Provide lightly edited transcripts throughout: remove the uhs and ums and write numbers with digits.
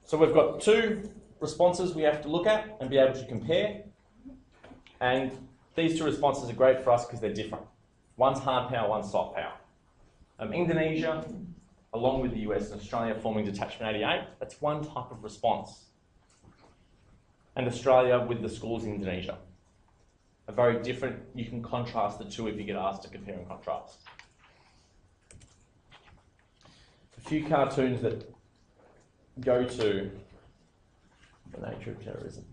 So we've got two responses we have to look at and be able to compare. And these two responses are great for us because they're different. One's hard power, one's soft power. Indonesia, along with the US and Australia forming Detachment 88, that's one type of response. And Australia with the schools in Indonesia are very different. You can contrast the two if you get asked to compare and contrast. A few cartoons that go to the nature of terrorism.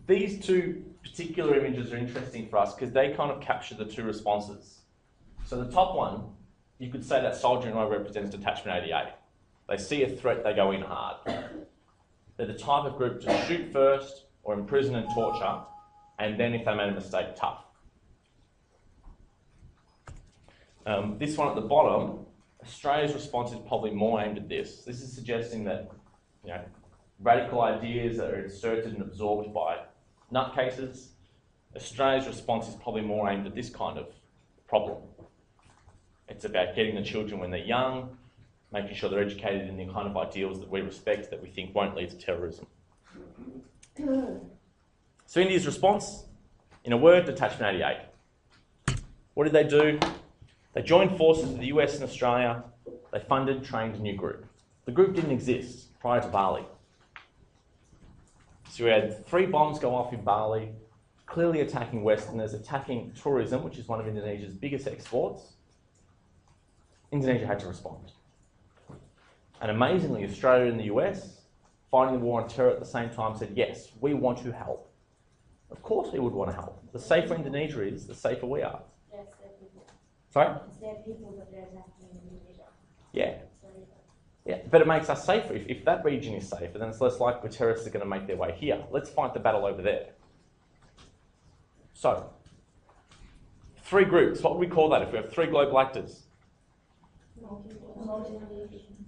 These two particular images are interesting for us because they kind of capture the two responses. So the top one, you could say that soldier in I represents Detachment 88. They see a threat, they go in hard. They're the type of group to shoot first or imprison and torture, and then if they made a mistake, tough. This one at the bottom, Australia's response is probably more aimed at this. This is suggesting that, you know, radical ideas are inserted and absorbed by nutcases. Australia's response is probably more aimed at this kind of problem. It's about getting the children when they're young, making sure they're educated in the kind of ideals that we respect, that we think won't lead to terrorism. So India's response, in a word, Detachment 88. What did they do? They joined forces with the US and Australia. They funded, trained a new group. The group didn't exist prior to Bali. So we had 3 bombs go off in Bali, clearly attacking Westerners, attacking tourism, which is one of Indonesia's biggest exports. Indonesia had to respond. And amazingly, Australia and the US, fighting the war on terror at the same time, said, yes, we want to help. Of course we would want to help. The safer Indonesia is, the safer we are. Yes, their people. Sorry? It's their people that they're attacking in Indonesia. Yeah. Yeah, but it makes us safer. If that region is safer, then it's less likely terrorists are going to make their way here. Let's fight the battle over there. So, 3 groups. What would we call that if we have 3 global actors?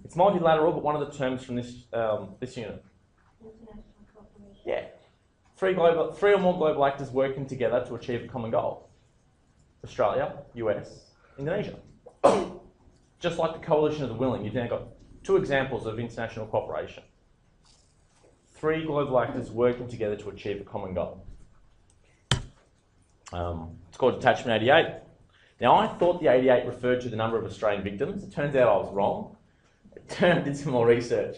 It's multilateral, but one of the terms from this this unit. Yeah. 3 or more global actors working together to achieve a common goal. Australia, US, Indonesia. Just like the coalition of the willing, you've now got 2 examples of international cooperation. 3 global actors working together to achieve a common goal. It's called Detachment 88. Now, I thought the 88 referred to the number of Australian victims. It turns out I was wrong. I did some more research.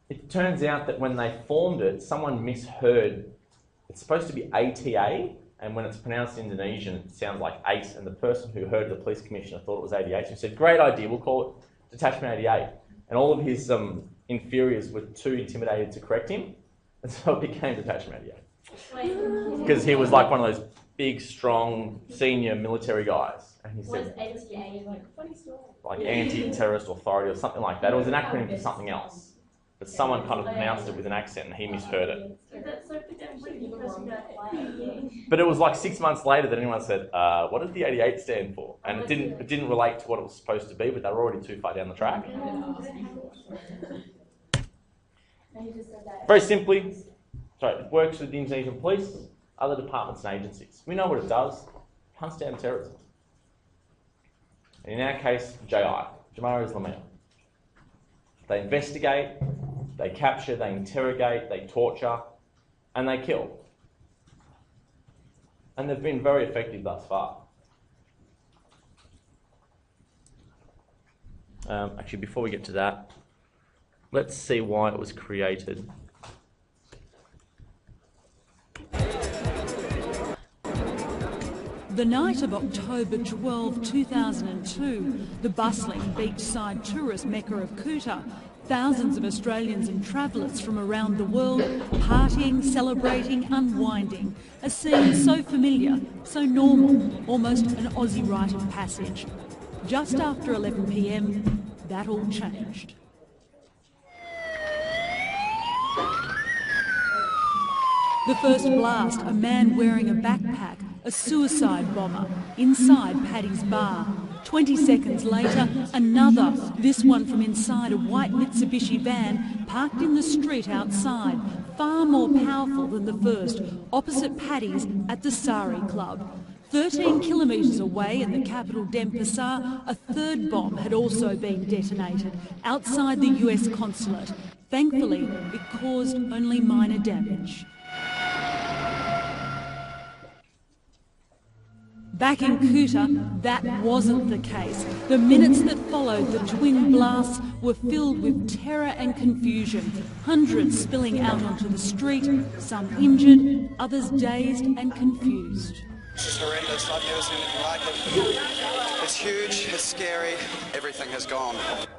It turns out that when they formed it, someone misheard. It's supposed to be ATA, and when it's pronounced in Indonesian, it sounds like 8, and the person who heard the police commissioner thought it was 88. He said, great idea, we'll call it Detachment 88. And all of his inferiors were too intimidated to correct him, and so it became Detachment 88. Because he was like one of those big, strong, senior military guys. And he said, like anti-terrorist authority or something like that. It was an acronym for something else. But someone kind of pronounced it with an accent and he misheard it. But it was like 6 months later that anyone said, what does the 88 stand for? And it didn't relate to what it was supposed to be, but they were already too far down the track. Very simply, it works with the Indonesian police, other departments and agencies. We know what it does. It hunts down terrorism. And in our case, JI, Jemaah Islamiyah. They investigate, they capture, they interrogate, they torture, and they kill. And they've been very effective thus far. Actually, before we get to that, let's see why it was created. The night of October 12, 2002, the bustling beachside tourist mecca of Kuta, thousands of Australians and travellers from around the world partying, celebrating, unwinding, a scene so familiar, so normal, almost an Aussie rite of passage. Just after 11 p.m, that all changed. The first blast, a man wearing a backpack, a suicide bomber, inside Paddy's bar. 20 seconds later, another, this one from inside a white Mitsubishi van parked in the street outside, far more powerful than the first, opposite Paddy's at the Sari Club. 13 kilometres away in the capital Denpasar, a third bomb had also been detonated outside the US consulate. Thankfully, it caused only minor damage. Back in Kuta, that wasn't the case. The minutes that followed the twin blasts were filled with terror and confusion. Hundreds spilling out onto the street, some injured, others dazed and confused. It's horrendous. I've never seen anything like it. It's huge, it's scary, everything has gone.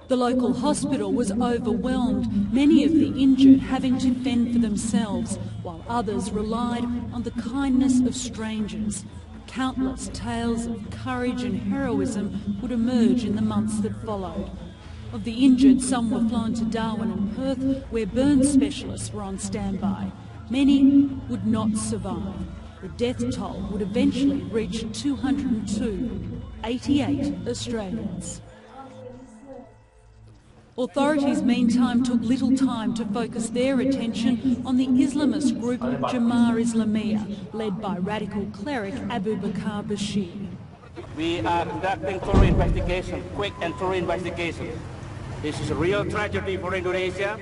The local hospital was overwhelmed, many of the injured having to fend for themselves, while others relied on the kindness of strangers. Countless tales of courage and heroism would emerge in the months that followed. Of the injured, some were flown to Darwin and Perth, where burn specialists were on standby. Many would not survive. The death toll would eventually reach 202, 88 Australians. Authorities, meantime, took little time to focus their attention on the Islamist group Jamaah Islamiyah, led by radical cleric Abu Bakr Bashir. We are conducting thorough investigation, quick and thorough investigation. This is a real tragedy for Indonesia.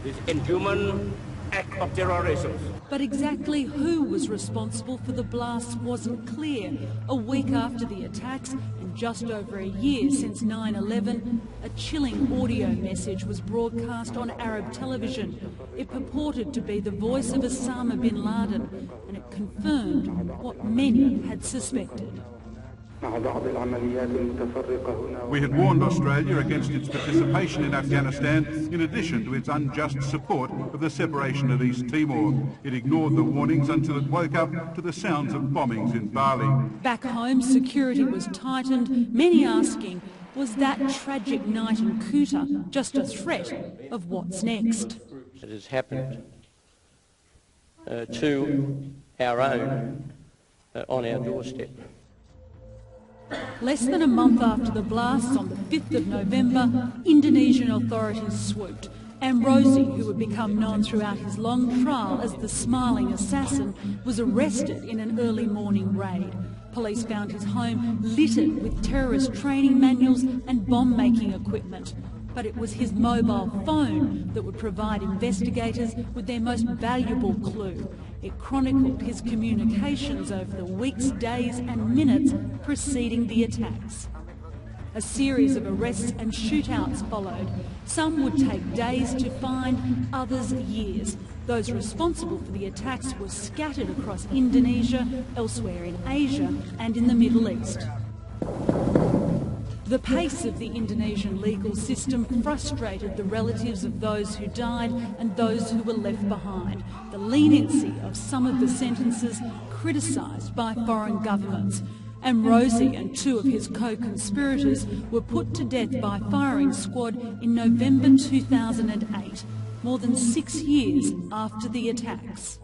This inhuman act of terrorism. But exactly who was responsible for the blasts wasn't clear. A week after the attacks, and just over a year since 9/11, a chilling audio message was broadcast on Arab television. It purported to be the voice of Osama bin Laden, and it confirmed what many had suspected. We had warned Australia against its participation in Afghanistan in addition to its unjust support of the separation of East Timor. It ignored the warnings until it woke up to the sounds of bombings in Bali. Back home, security was tightened, many asking, was that tragic night in Kuta just a threat of what's next? It has happened to our own on our doorstep. Less than a month after the blasts on the 5th of November, Indonesian authorities swooped. And Rosie, who had become known throughout his long trial as the smiling assassin, was arrested in an early morning raid. Police found his home littered with terrorist training manuals and bomb-making equipment. But it was his mobile phone that would provide investigators with their most valuable clue. It chronicled his communications over the weeks, days and minutes preceding the attacks. A series of arrests and shootouts followed. Some would take days to find, others years. Those responsible for the attacks were scattered across Indonesia, elsewhere in Asia and in the Middle East. The pace of the Indonesian legal system frustrated the relatives of those who died and those who were left behind. The leniency of some of the sentences criticised by foreign governments. And Rosie and two of his co-conspirators were put to death by firing squad in November 2008, more than 6 years after the attacks.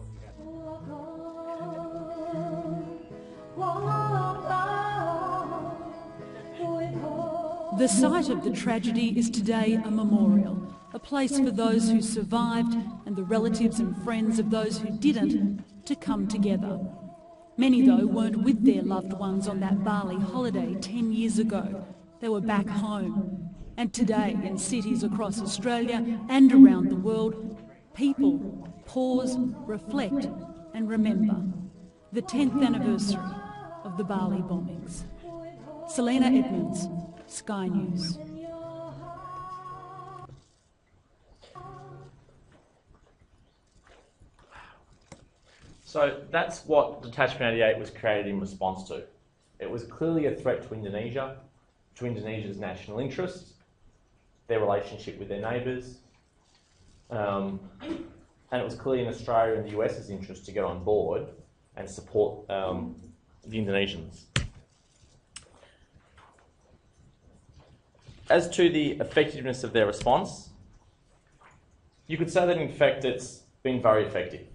The site of the tragedy is today a memorial, a place for those who survived and the relatives and friends of those who didn't to come together. Many, though, weren't with their loved ones on that Bali holiday 10 years ago. They were back home. And today, in cities across Australia and around the world, people pause, reflect and remember the 10th anniversary of the Bali bombings. Selena Edmonds, Sky News. So that's what Detachment 88 was created in response to. It was clearly a threat to Indonesia, to Indonesia's national interests, their relationship with their neighbours, and it was clearly in Australia and the US's interest to get on board and support the Indonesians. As to the effectiveness of their response, you could say that in fact it's been very effective.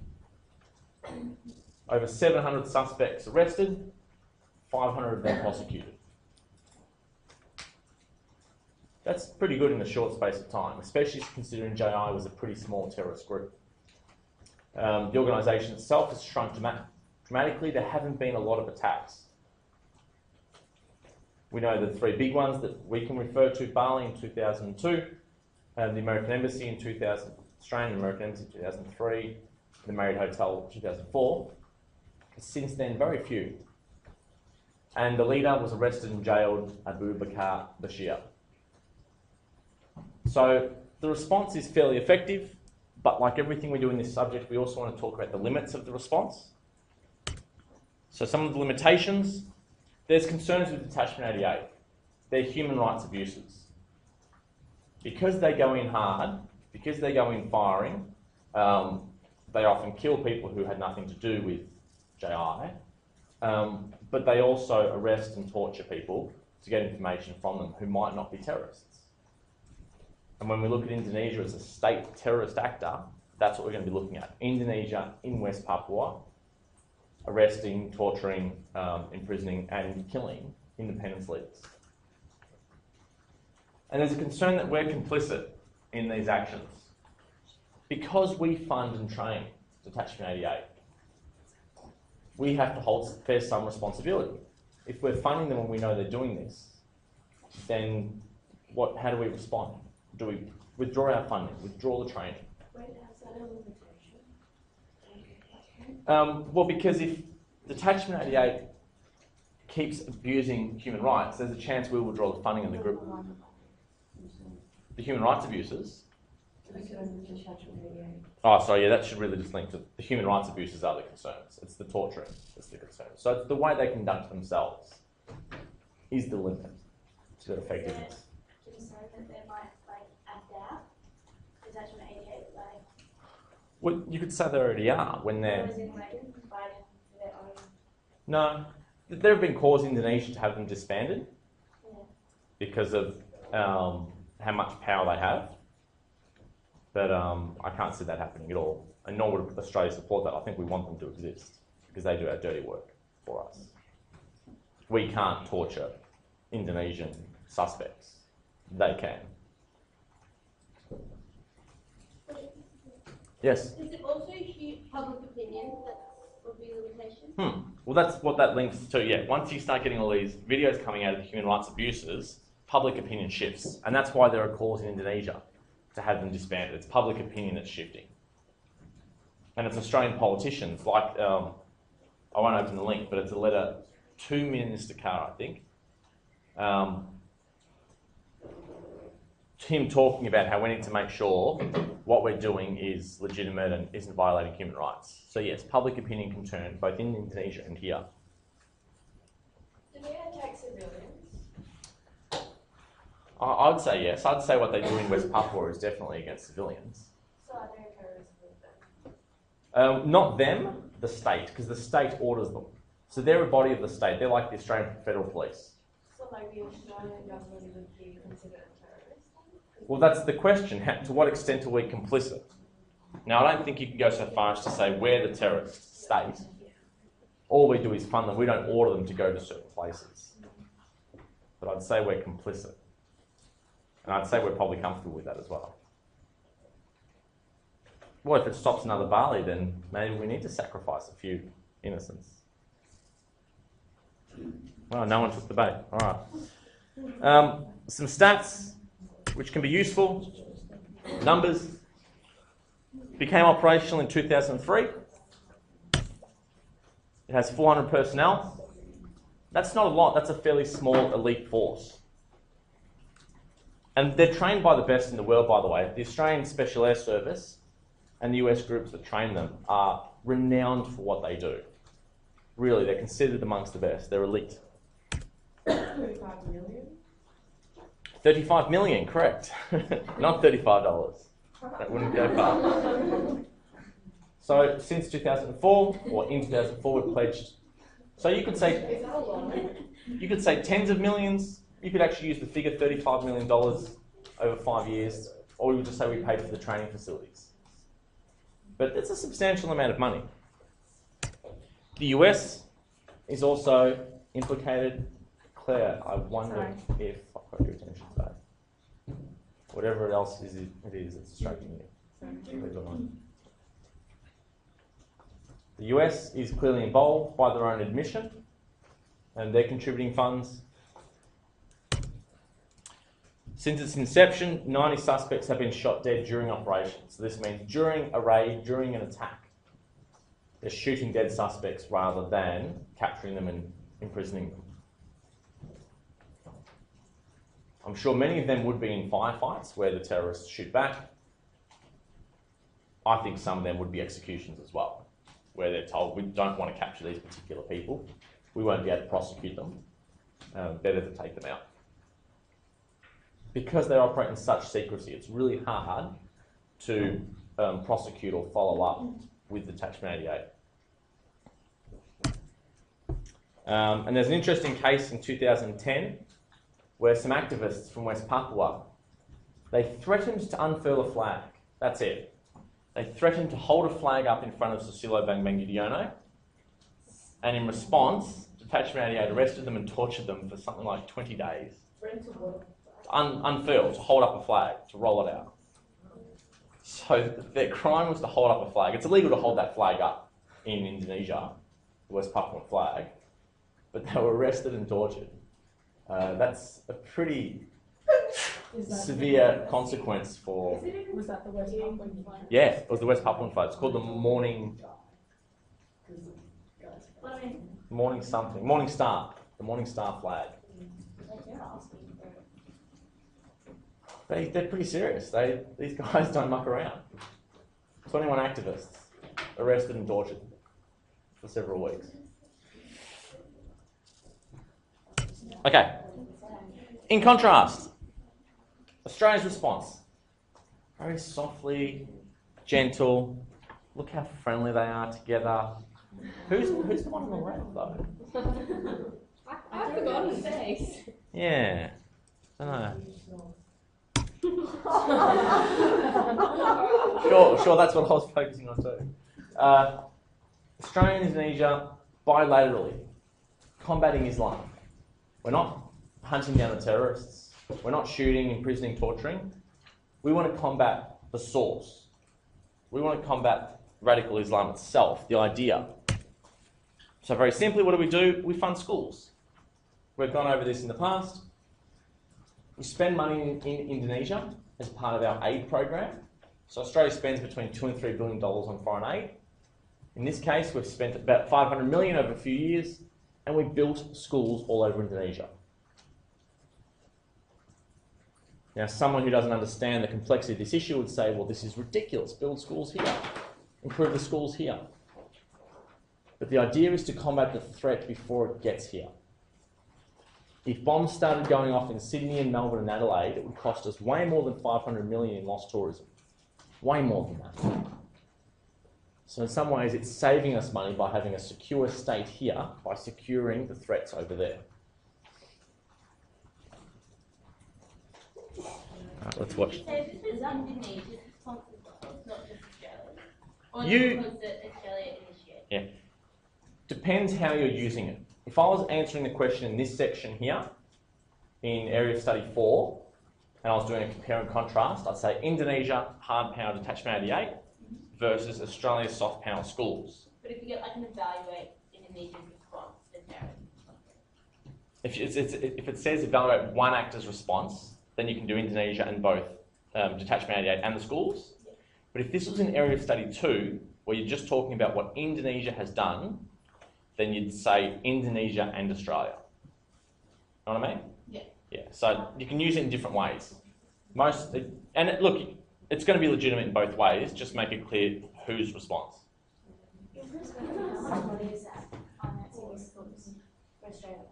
Over 700 suspects arrested, 500 of them prosecuted. That's pretty good in a short space of time, especially considering JI was a pretty small terrorist group. The organisation itself has shrunk dramatically. There haven't been a lot of attacks. We know the three big ones that we can refer to: Bali in 2002, the American Embassy in 2000, Australian American Embassy in 2003, the Marriott Hotel in 2004. Since then, very few. And the leader was arrested and jailed, Abu Bakr Bashir. So the response is fairly effective, but like everything we do in this subject, we also want to talk about the limits of the response. So some of the limitations: there's concerns with Detachment 88. They're human rights abuses. Because they go in hard, because they go in firing, they often kill people who had nothing to do with JI, but they also arrest and torture people to get information from them who might not be terrorists. And when we look at Indonesia as a state terrorist actor, that's what we're going to be looking at. Indonesia in West Papua, arresting, torturing, imprisoning and killing independence leaders. And there's a concern that we're complicit in these actions. Because we fund and train Detachment 88, we have to bear some responsibility. If we're funding them and we know they're doing this, then how do we respond? Do we withdraw our funding, withdraw the training? Well, because if Detachment 88 keeps abusing human rights, there's a chance we will withdraw the funding of the group. The human rights abuses. Oh, sorry, yeah, that should really just link to the human rights abuses are the concerns. It's the torturing that's the concern. So it's the way they conduct themselves is the limit to their effectiveness. Concern that they might act out. Detachment 88, Well, you could say they already are when they're. No, there have been calls in Indonesia to have them disbanded because of how much power they have. But I can't see that happening at all. And nor would Australia support that. I think we want them to exist because they do our dirty work for us. We can't torture Indonesian suspects. They can. Yes? Is it also public opinion that would be a limitation? Well, that's what that links to, yeah. Once you start getting all these videos coming out of the human rights abuses, public opinion shifts. And that's why there are calls in Indonesia to have them disbanded. It's public opinion that's shifting. And it's Australian politicians, like, I won't open the link, but it's a letter to Minister Carr, I think. Him talking about how we need to make sure what we're doing is legitimate and isn't violating human rights. So yes, public opinion can turn both in Indonesia and here. Do they attack civilians? I would say yes. I'd say what they do in West Papua is definitely against civilians. So are they a terrorist movement? Not them, the state, because the state orders them. So they're a body of the state. They're like the Australian Federal Police. So the Australian government would be considered a terrorist? Well, that's the question. To what extent are we complicit? Now, I don't think you can go so far as to say we're the terrorist state. All we do is fund them. We don't order them to go to certain places. But I'd say we're complicit. And I'd say we're probably comfortable with that as well. Well, if it stops another Bali, then maybe we need to sacrifice a few innocents. Well, no one took the bait. All right. Some stats which can be useful. Numbers. Became operational in 2003. It has 400 personnel. That's not a lot. That's a fairly small elite force. And they're trained by the best in the world, by the way. The Australian Special Air Service and the US groups that train them are renowned for what they do. Really, they're considered amongst the best. They're elite. 35 million? 35 million, correct. Not $35. That wouldn't go far. So since 2004, or in 2004, we've pledged. So you could say, Is that a lot? you could say tens of millions. You could actually use the figure $35 million over 5 years, or you could just say we paid for the training facilities. But it's a substantial amount of money. The US is also implicated. Claire, I wonder if I've got your attention today. Whatever else it is that's distracting you. Leave it alone. The US is clearly involved by their own admission, and they're contributing funds. Since its inception, 90 suspects have been shot dead during operations. So this means during a raid, during an attack, they're shooting dead suspects rather than capturing them and imprisoning them. I'm sure many of them would be in firefights where the terrorists shoot back. I think some of them would be executions as well, where they're told, we don't want to capture these particular people. We won't be able to prosecute them. Better to take them out. Because they operate in such secrecy, it's really hard to prosecute or follow up with Detachment 88. And there's an interesting case in 2010 where some activists from West Papua, they threatened to unfurl a flag. That's it. They threatened to hold a flag up in front of Susilo Bambang Yudhoyono, and in response, Detachment 88 arrested them and tortured them for something like 20 days. Unfurl, to hold up a flag, to roll it out. So their crime was to hold up a flag. It's illegal to hold that flag up in Indonesia, the West Papuan flag, but they were arrested and tortured. That's a pretty severe consequence for... Was that the West Papuan flag? Yeah, it was the West Papuan flag. It's called the Morning something. Morning Star. The Morning Star flag. They're pretty serious. These guys don't muck around. 21 activists arrested and tortured for several weeks. Okay. In contrast, Australia's response. Very softly, gentle. Look how friendly they are together. Who's the one on the left, though? I've forgotten his face. Yeah. I don't know. Sure, that's what I was focusing on too. Australia and Indonesia, bilaterally, combating Islam. We're not hunting down the terrorists. We're not shooting, imprisoning, torturing. We want to combat the source. We want to combat radical Islam itself, the idea. So very simply, what do? We fund schools. We've gone over this in the past. We spend money in Indonesia as part of our aid program. So Australia spends between $2 and $3 billion on foreign aid. In this case, we've spent about $500 million over a few years, and we built schools all over Indonesia. Now, someone who doesn't understand the complexity of this issue would say, well, this is ridiculous. Build schools here. Improve the schools here. But the idea is to combat the threat before it gets here. If bombs started going off in Sydney and Melbourne and Adelaide, it would cost us way more than $500 million in lost tourism. Way more than that. So in some ways, it's saving us money by having a secure state here, by securing the threats over there. Right, let's watch. So this is Indonesia's response as well, not just Australia. Or because Australia initiated. Yeah. Depends how you're using it. If I was answering the question in this section here, in Area of Study 4, and I was doing a compare and contrast, I'd say Indonesia, hard power Detachment 88 versus Australia's soft power schools. But if you get like an evaluate Indonesia's response to terrorism. If it says evaluate one actor's response, then you can do Indonesia and both Detachment 88 and the schools. Yeah. But if this was in Area of Study 2, where you're just talking about what Indonesia has done, then you'd say Indonesia and Australia. Know what I mean? Yeah. Yeah. So you can use it in different ways. Look, it's going to be legitimate in both ways. Just make it clear whose response. How much money is that financing these schools for Australia?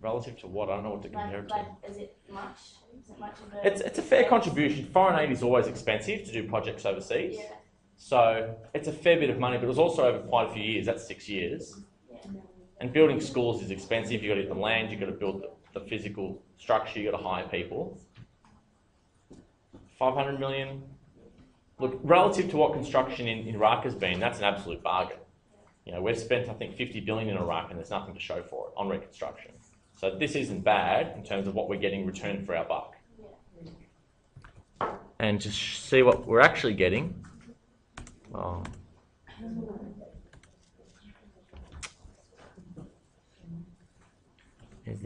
Relative to what? I don't know what to compare it to. Is it much? Is it much of a... It's a fair contribution. Foreign aid is always expensive to do projects overseas. Yeah. So it's a fair bit of money, but it was also over quite a few years. That's 6 years. Yeah. And building schools is expensive. You've got to get the land, you've got to build the physical structure, you've got to hire people. 500 million. Look, relative to what construction in Iraq has been, that's an absolute bargain. You know, we've spent, I think, 50 billion in Iraq and there's nothing to show for it on reconstruction. So this isn't bad in terms of what we're getting returned for our buck. Yeah. And to see what we're actually getting. Oh.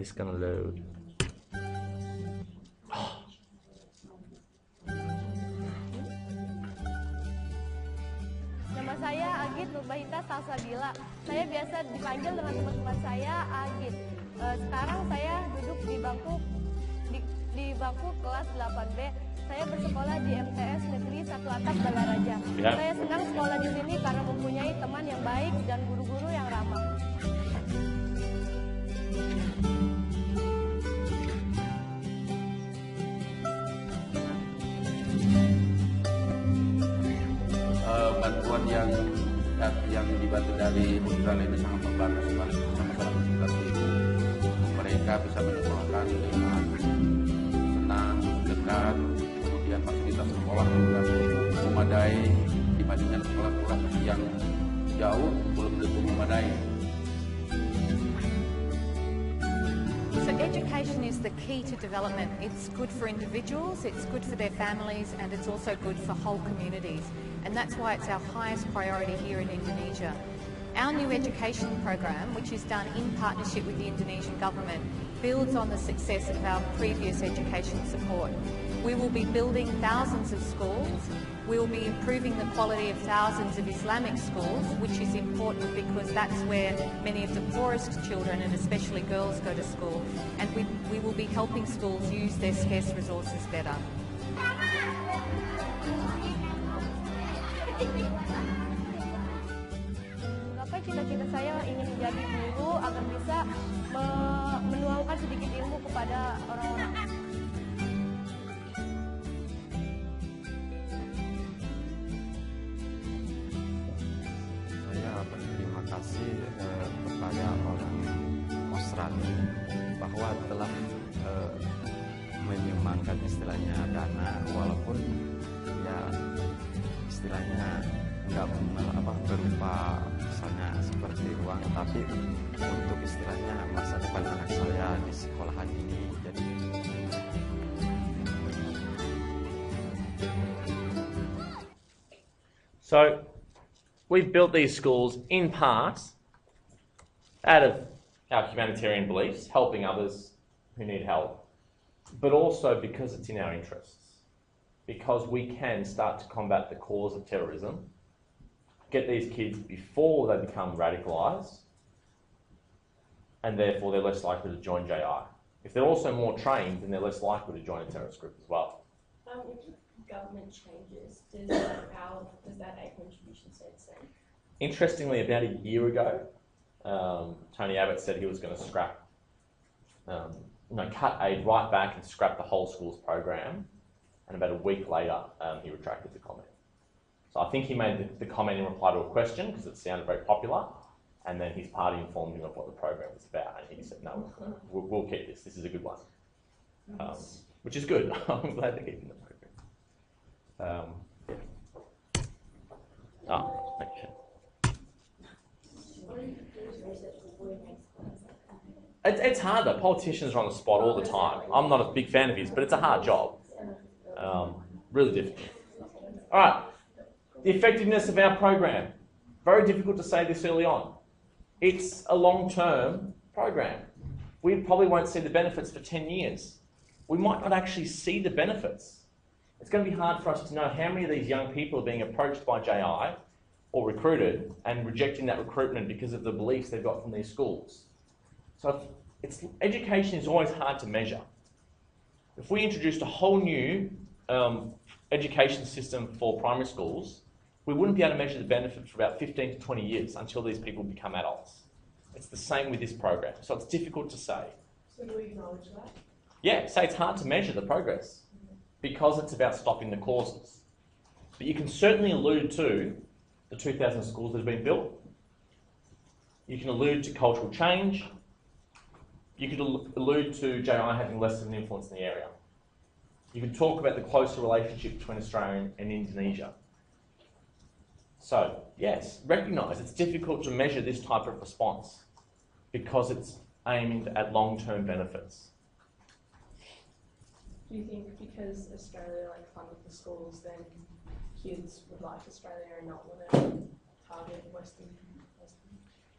It's gonna load. Nama saya Agit Nurbahita Salsabila. Saya biasa dipanggil dengan teman-teman saya Agit. Sekarang saya duduk di bangku kelas 8B. Saya bersekolah di MTS Negeri 1 Atap Balaraja. Ya. Saya senang sekolah di sini karena mempunyai teman yang baik dan guru-guru yang ramah. Bantuan yang dibantu dari Australia ini sangat membantu sekali masyarakat seperti itu. Mereka bisa menyekolahkan dengan senang, dekat, kemudian fasilitas sekolah juga memadai dibandingkan sekolah-sekolah yang jauh belum tentu memadai. So education is the key to development. It's good for individuals, it's good for their families, and it's also good for whole communities. And that's why it's our highest priority here in Indonesia. Our new education program, which is done in partnership with the Indonesian government, builds on the success of our previous education support. We will be building thousands of schools. We will be improving the quality of thousands of Islamic schools, which is important because that's where many of the poorest children, and especially girls, go to school. And we will be helping schools use their scarce resources better. Mengapa cita-cita saya ingin menjadi guru agar bisa menuangkan sedikit ilmu kepada orang-orang. Saya berterima kasih kepada orang Australia bahwa telah menyumbangkan istilahnya dana, walaupun ya istilahnya nggak berupa misalnya seperti uang, tapi untuk istilahnya masa depan anak saya di sekolahan ini. Jadi So we've built these schools in part out of our humanitarian beliefs, helping others who need help, but also because it's in our interests, because we can start to combat the cause of terrorism, get these kids before they become radicalised, and therefore they're less likely to join JI. If they're also more trained, then they're less likely to join a terrorist group as well. If government changes, does that aid contribution stay the same? Interestingly, about a year ago, Tony Abbott said he was going to scrap, cut aid right back and scrap the whole schools program, and about a week later, he retracted the comment. So I think he made the comment in reply to a question because it sounded very popular, and then his party informed him of what the program was about, and he said, no, we'll keep this. This is a good one, which is good. I'm glad they're keeping the program. Okay. It's hard though. Politicians are on the spot all the time. I'm not a big fan of his, but it's a hard job. Really difficult. All right. The effectiveness of our program. Very difficult to say this early on. It's a long-term program. We probably won't see the benefits for 10 years. We might not actually see the benefits. It's going to be hard for us to know how many of these young people are being approached by JI or recruited and rejecting that recruitment because of the beliefs they've got from these schools. So education is always hard to measure. If we introduced a whole new education system for primary schools, we wouldn't be able to measure the benefit for about 15 to 20 years until these people become adults. It's the same with this program. So it's difficult to say. So do we acknowledge that? Yeah, say it's hard to measure the progress because it's about stopping the causes. But you can certainly allude to the 2,000 schools that have been built. You can allude to cultural change. You could allude to JI having less of an influence in the area. You could talk about the closer relationship between Australia and Indonesia. So, yes, recognise it's difficult to measure this type of response because it's aimed at long-term benefits. Do you think because Australia funded the schools, then kids would like Australia and not want to target Western?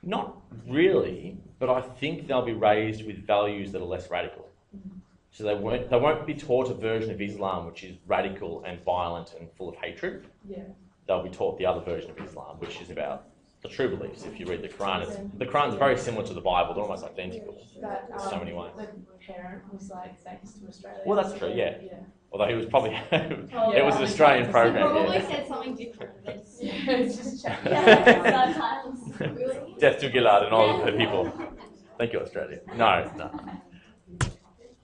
Not really, but I think they'll be raised with values that are less radical. So they won't be taught a version of Islam which is radical and violent and full of hatred. Yeah. They'll be taught the other version of Islam, which is about the true beliefs. If you read the Quran, the Quran's very similar to the Bible. They're almost identical in so many ways. The parent was like thanks to Australia. Well, that's true, yeah. Yeah. Although he was probably, it was an Australian program. Probably Yeah. said something different. It's just changed. Subtitles. Death to Gillard and all the people. Thank you, Australia. No.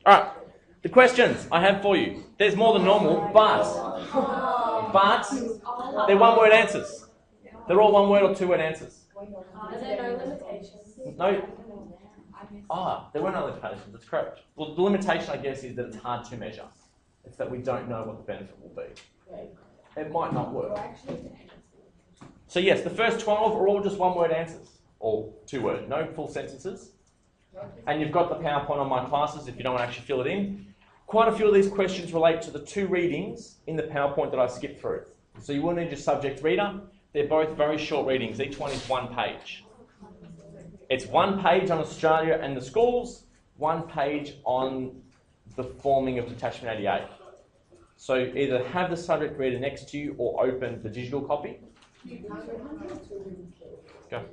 All right. The questions I have for you. There's more than normal, but they're one-word answers. They're all one-word or two-word answers. Are there no limitations? No. There were no limitations. That's correct. Well, the limitation, I guess, is that it's hard to measure. It's that we don't know what the benefit will be. It might not work. So yes, the first 12 are all just one-word answers, or two-word, no full sentences. And you've got the PowerPoint on my classes if you don't want to actually fill it in. Quite a few of these questions relate to the two readings in the PowerPoint that I skipped through. So you will need your subject reader. They're both very short readings. Each one is 1 page. It's 1 page on Australia and the schools, 1 page on the forming of Detachment 88. So either have the subject reader next to you or open the digital copy. Go.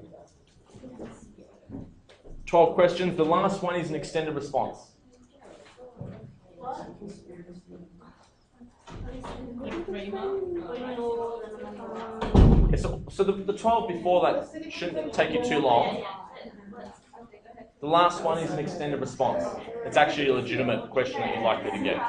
12 questions. The last one is an extended response. So the 12 before that shouldn't take you too long. The last one is an extended response. It's actually a legitimate question that you're likely to get.